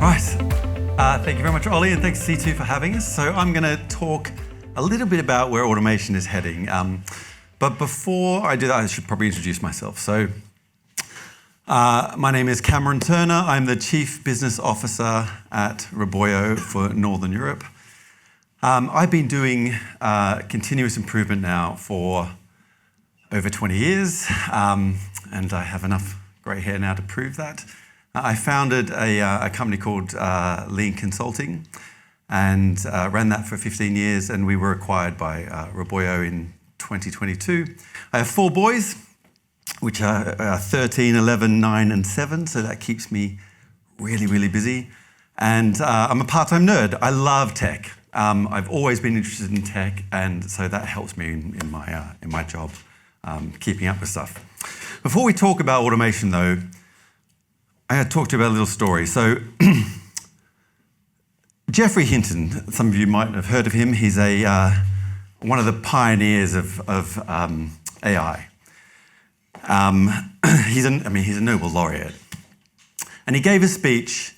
Right, thank you very much, Ollie, and thanks C2 for having us. So I'm going to talk a little bit about where automation is heading. But before I do that, I should probably introduce myself. So my name is Cameron Turner. I'm the Chief Business Officer at Roboyo for Northern Europe. I've been doing continuous improvement now for over 20 years, and I have enough grey hair now to prove that. I founded a company called Lean Consulting and ran that for 15 years, and we were acquired by Roboyo in 2022. I have 4 boys, which are 13, 11, 9, and 7, so that keeps me really, really busy. And I'm a part-time nerd. I love tech. I've always been interested in tech, and so that helps me in my job, keeping up with stuff. Before we talk about automation, though, I'm going to talk to you about a little story. So, Geoffrey Hinton, some of you might have heard of him. He's one of the pioneers of AI. He's a Nobel laureate, and he gave a speech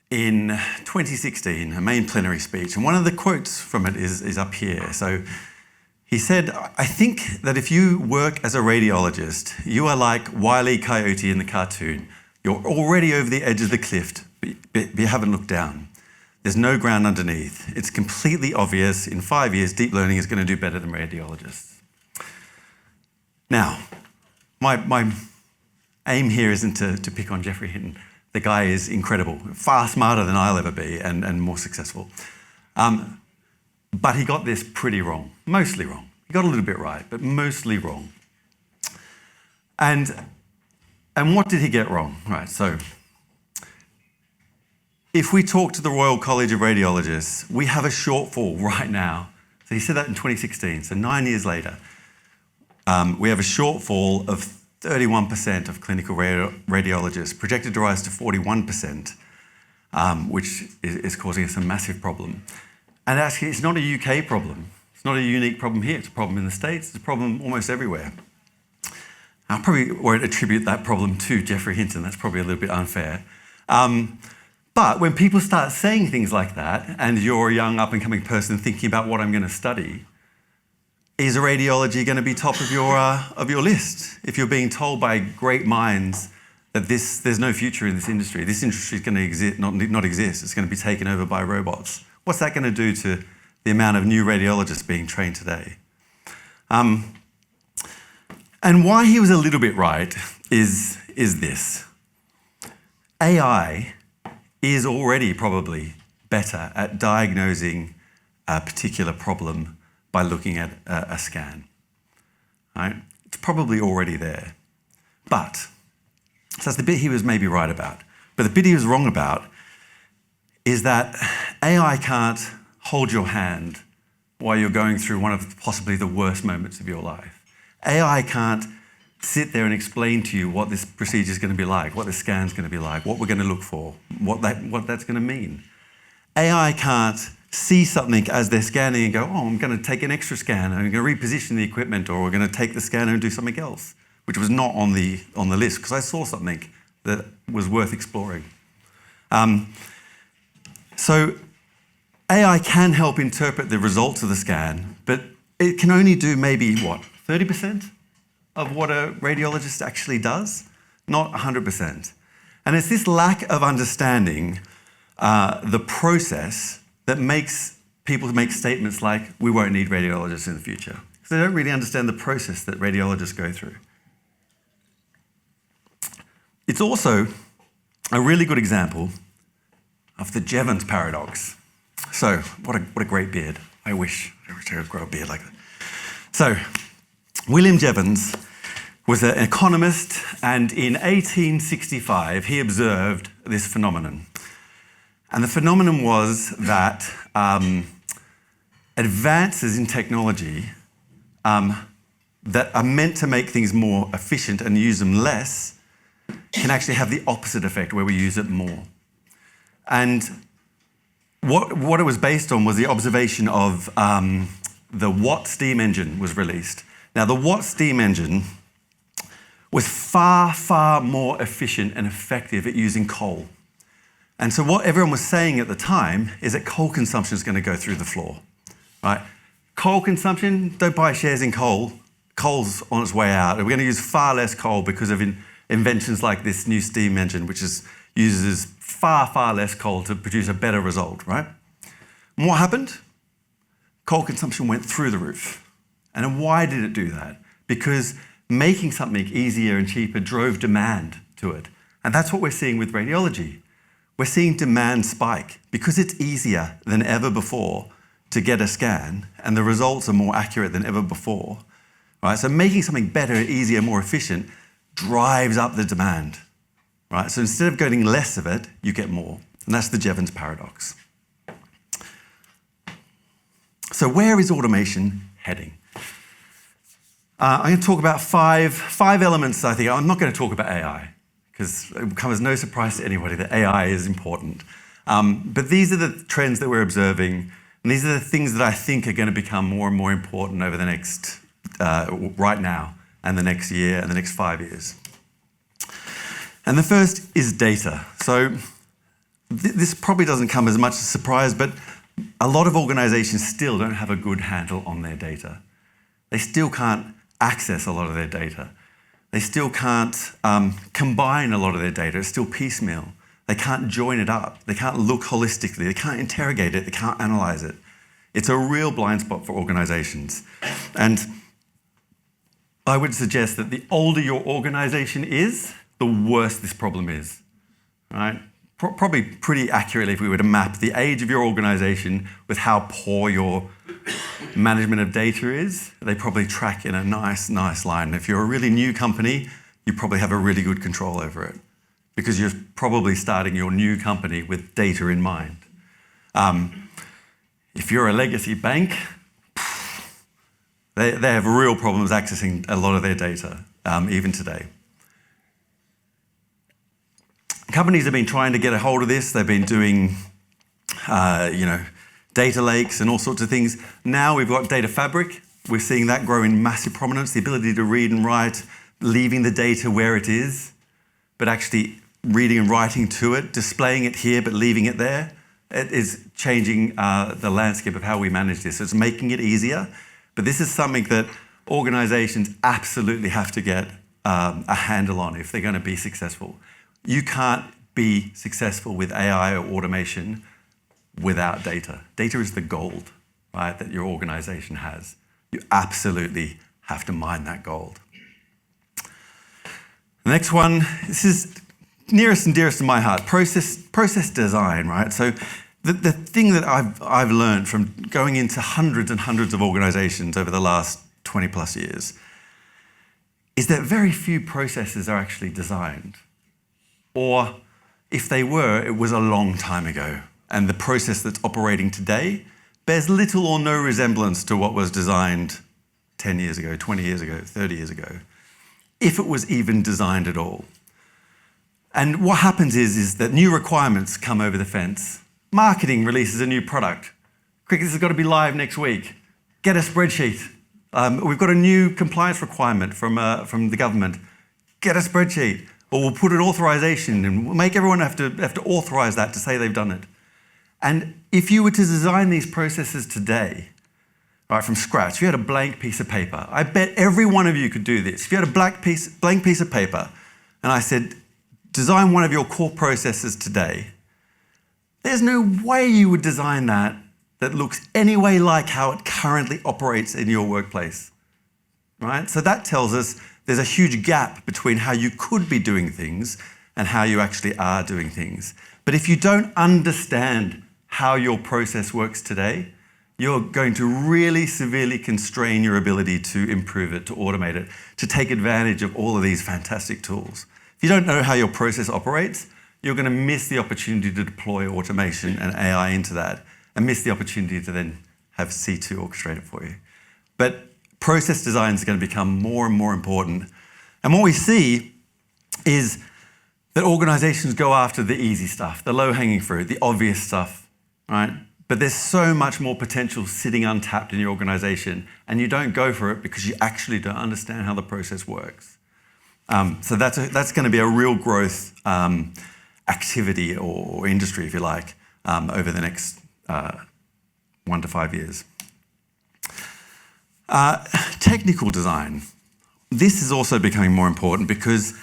in 2016, a main plenary speech, and one of the quotes from it is up here. So he said, "I think that if you work as a radiologist, you are like Wile E. Coyote in the cartoon. You're already over the edge of the cliff, but you haven't looked down. There's no ground underneath. It's completely obvious. In 5 years, deep learning is going to do better than radiologists." Now, my aim here isn't to pick on Geoffrey Hinton. The guy is incredible, far smarter than I'll ever be, and more successful. But he got this pretty wrong, mostly wrong. He got a little bit right, but mostly wrong. And what did he get wrong? Right, so if we talk to the Royal College of Radiologists, we have a shortfall right now. So he said that in 2016, so 9 years later. We have a shortfall of 31% of clinical radiologists, projected to rise to 41%, which is causing us a massive problem. And actually, it's not a UK problem. It's not a unique problem here. It's a problem in the States. It's a problem almost everywhere. I probably won't attribute that problem to Geoffrey Hinton. That's probably a little bit unfair. But when people start saying things like that, and you're a young up-and-coming person thinking about what I'm going to study, is radiology going to be top of your list? If you're being told by great minds that there's no future in this industry is going to not exist, it's going to be taken over by robots, what's that going to do to the amount of new radiologists being trained today? And why he was a little bit right is this. AI is already probably better at diagnosing a particular problem by looking at a scan. Right? It's probably already there. But, so that's the bit he was maybe right about. But the bit he was wrong about is that AI can't hold your hand while you're going through one of possibly the worst moments of your life. AI can't sit there and explain to you what this procedure is going to be like, what the scan's going to be like, what we're going to look for, what that's going to mean. AI can't see something as they're scanning and go, oh, I'm going to take an extra scan, and I'm going to reposition the equipment, or we're going to take the scanner and do something else, which was not on the list, because I saw something that was worth exploring. So AI can help interpret the results of the scan, but it can only do maybe, 30% of what a radiologist actually does? Not 100%. And it's this lack of understanding the process that makes people make statements like, we won't need radiologists in the future. Because they don't really understand the process that radiologists go through. It's also a really good example of the Jevons paradox. So, what a great beard. I wish I could grow a beard like that. So, William Jevons was an economist, and in 1865, he observed this phenomenon. And the phenomenon was that advances in technology that are meant to make things more efficient and use them less can actually have the opposite effect where we use it more. And what it was based on was the observation of the Watt steam engine was released. Now, the Watt steam engine was far, far more efficient and effective at using coal. And so what everyone was saying at the time is that coal consumption is going to go through the floor, right? Coal consumption, don't buy shares in coal. Coal's on its way out. We're going to use far less coal because of inventions like this new steam engine, which uses far, far less coal to produce a better result, right? And what happened? Coal consumption went through the roof. And then why did it do that? Because making something easier and cheaper drove demand to it. And that's what we're seeing with radiology. We're seeing demand spike because it's easier than ever before to get a scan, and the results are more accurate than ever before. Right? So making something better, easier, more efficient drives up the demand. Right? So instead of getting less of it, you get more. And that's the Jevons paradox. So where is automation heading? I'm going to talk about five elements, I think. I'm not going to talk about AI, because it will come as no surprise to anybody that AI is important. But these are the trends that we're observing, and these are the things that I think are going to become more and more important over the next, right now, and the next year, and the next 5 years. And the first is data. So this probably doesn't come as much as a surprise, but a lot of organizations still don't have a good handle on their data. They still can't access a lot of their data. They still can't combine a lot of their data. It's still piecemeal. They can't join it up. They can't look holistically. They can't interrogate it. They can't analyze it. It's a real blind spot for organizations. And I would suggest that the older your organization is, the worse this problem is, right? Probably pretty accurately, if we were to map the age of your organization with how poor your management of data is, they probably track in a nice line. If you're a really new company, you probably have a really good control over it because you're probably starting your new company with data in mind. If you're a legacy bank, they have real problems accessing a lot of their data, even today. Companies have been trying to get a hold of this. They've been doing, data lakes and all sorts of things. Now we've got data fabric. We're seeing that grow in massive prominence, the ability to read and write, leaving the data where it is, but actually reading and writing to it, displaying it here, but leaving it there. It is changing the landscape of how we manage this. It's making it easier, but this is something that organizations absolutely have to get a handle on if they're going to be successful. You can't be successful with AI or automation without data. Data is the gold, right, that your organization has. You absolutely have to mine that gold. The next one, this is nearest and dearest to my heart, process design, right? So the thing that I've learned from going into hundreds and hundreds of organizations over the last 20 plus years is that very few processes are actually designed. Or if they were, it was a long time ago. And the process that's operating today bears little or no resemblance to what was designed 10 years ago, 20 years ago, 30 years ago, if it was even designed at all. And what happens is that new requirements come over the fence. Marketing releases a new product. Quick, this has got to be live next week. Get a spreadsheet. We've got a new compliance requirement from the government. Get a spreadsheet. Or we'll put an authorization and we'll make everyone have to authorize that to say they've done it. And if you were to design these processes today, right, from scratch, if you had a blank piece of paper, I bet every one of you could do this. If you had a blank piece of paper and I said, design one of your core processes today, there's no way you would design that looks any way like how it currently operates in your workplace, right? So that tells us there's a huge gap between how you could be doing things and how you actually are doing things. But if you don't understand how your process works today, you're going to really severely constrain your ability to improve it, to automate it, to take advantage of all of these fantastic tools. If you don't know how your process operates, you're going to miss the opportunity to deploy automation and AI into that and miss the opportunity to then have C2 orchestrate it for you. But process design is going to become more and more important. And what we see is that organizations go after the easy stuff, the low-hanging fruit, the obvious stuff, right? But there's so much more potential sitting untapped in your organization, and you don't go for it because you actually don't understand how the process works. So that's going to be a real growth activity or industry, if you like, over the next 1 to 5 years. Technical design. This is also becoming more important because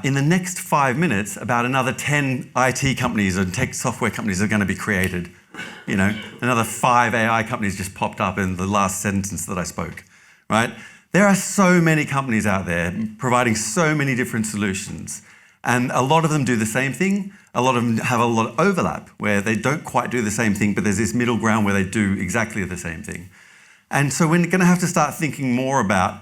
in the next 5 minutes, about another 10 IT companies and tech software companies are going to be created. You know, another 5 AI companies just popped up in the last sentence that I spoke, right? There are so many companies out there providing so many different solutions, and a lot of them do the same thing. A lot of them have a lot of overlap where they don't quite do the same thing, but there's this middle ground where they do exactly the same thing. And so we're going to have to start thinking more about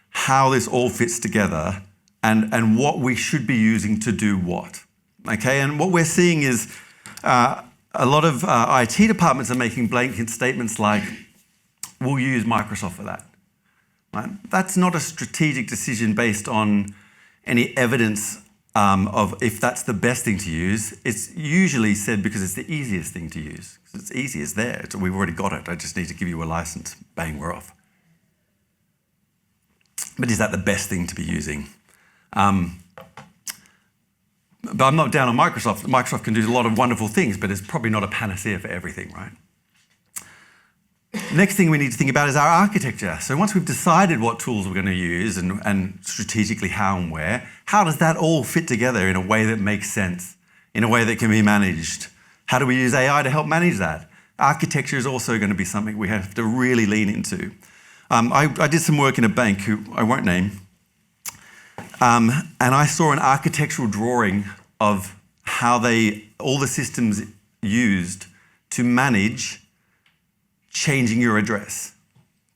how this all fits together and what we should be using to do what. Okay, and what we're seeing is a lot of IT departments are making blanket statements like, we'll use Microsoft for that. Right? That's not a strategic decision based on any evidence of if that's the best thing to use. It's usually said because it's the easiest thing to use. It's easy, it's there. We've already got it. I just need to give you a license. Bang, we're off. But is that the best thing to be using? But I'm not down on Microsoft. Microsoft can do a lot of wonderful things, but it's probably not a panacea for everything, right? Next thing we need to think about is our architecture. So once we've decided what tools we're going to use and strategically how and where, how does that all fit together in a way that makes sense, in a way that can be managed? How do we use AI to help manage that? Architecture is also going to be something we have to really lean into. I did some work in a bank who I won't name, and I saw an architectural drawing of how all the systems used to manage changing your address.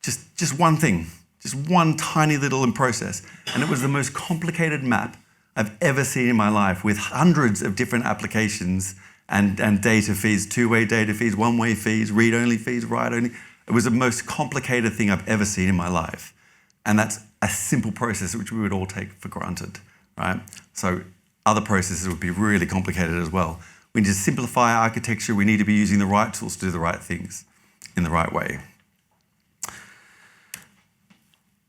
Just one thing, just one tiny little process. And it was the most complicated map I've ever seen in my life, with hundreds of different applications and data feeds, two-way data feeds, one-way feeds, read-only feeds, write-only. It was the most complicated thing I've ever seen in my life. And that's a simple process which we would all take for granted, right? So other processes would be really complicated as well. We need to simplify architecture. We need to be using the right tools to do the right things in the right way.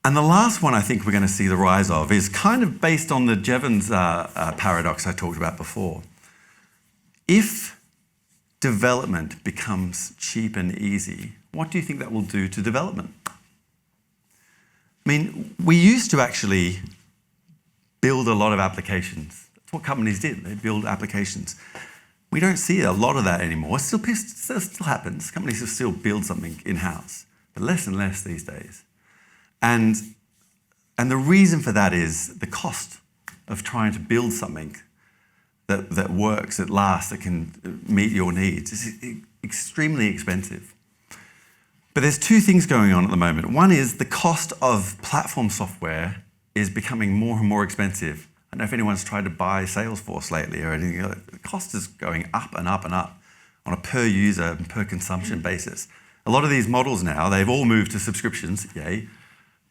And the last one I think we're going to see the rise of is kind of based on the Jevons paradox I talked about before. If development becomes cheap and easy, what do you think that will do to development? I mean, we used to actually build a lot of applications. That's what companies did. They build applications. We don't see a lot of that anymore. It still happens. Companies will still build something in-house, but less and less these days. And the reason for that is the cost of trying to build something that works, that lasts, that can meet your needs is extremely expensive. But there's two things going on at the moment. One is the cost of platform software is becoming more and more expensive. I don't know if anyone's tried to buy Salesforce lately or anything. The cost is going up and up and up on a per user and per consumption basis. A lot of these models now, they've all moved to subscriptions, yay,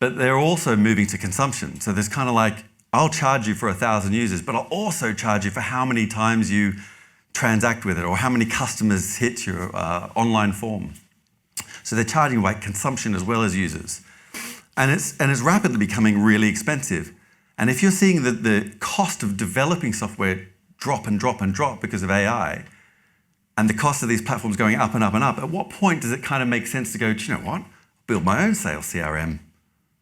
but they're also moving to consumption. So there's kind of like, I'll charge you for 1,000 users, but I'll also charge you for how many times you transact with it or how many customers hit your online form. So they're charging by consumption as well as users. And it's rapidly becoming really expensive. And if you're seeing the cost of developing software drop and drop and drop because of AI, and the cost of these platforms going up and up and up, at what point does it kind of make sense to go, do you know what? I'll build my own sales CRM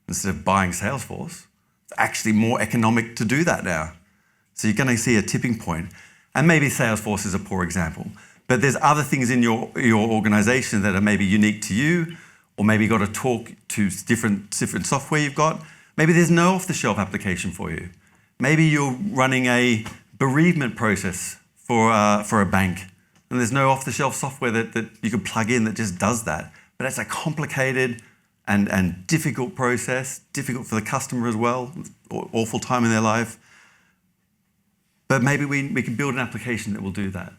instead of buying Salesforce. It's actually more economic to do that now. So you're going to see a tipping point. And maybe Salesforce is a poor example. But there's other things in your organization that are maybe unique to you, or maybe you've got to talk to different software you've got. Maybe there's no off-the-shelf application for you. Maybe you're running a bereavement process for a bank, and there's no off-the-shelf software that you can plug in that just does that. But it's a complicated and difficult process, difficult for the customer as well, awful time in their life. But maybe we can build an application that will do that.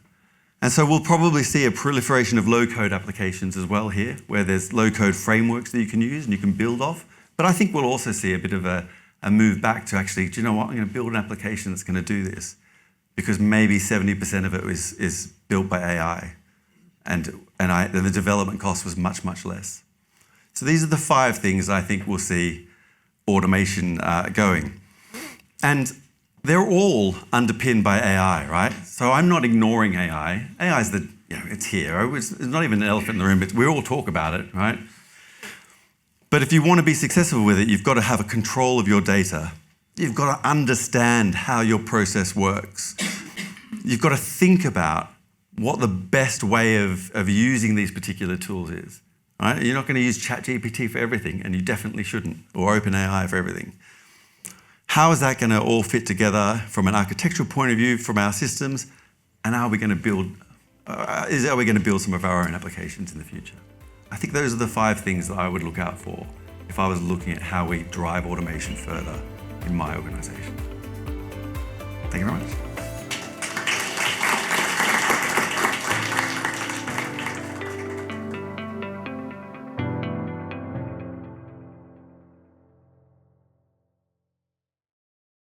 And so we'll probably see a proliferation of low-code applications as well here, where there's low-code frameworks that you can use and you can build off. But I think we'll also see a bit of a move back to actually, do you know what, I'm going to build an application that's going to do this, because maybe 70% of it is built by AI, and the development cost was much, much less. So these are the 5 things I think we'll see automation going. And they're all underpinned by AI, right? So I'm not ignoring AI. AI is it's here. It's not even an elephant in the room, but we all talk about it, right? But if you want to be successful with it, you've got to have a control of your data. You've got to understand how your process works. You've got to think about what the best way of using these particular tools is, right? You're not going to use ChatGPT for everything, and you definitely shouldn't, or OpenAI for everything. How is that going to all fit together from an architectural point of view, from our systems, and are we going to build some of our own applications in the future? I think those are the 5 things that I would look out for if I was looking at how we drive automation further in my organization. Thank you very much.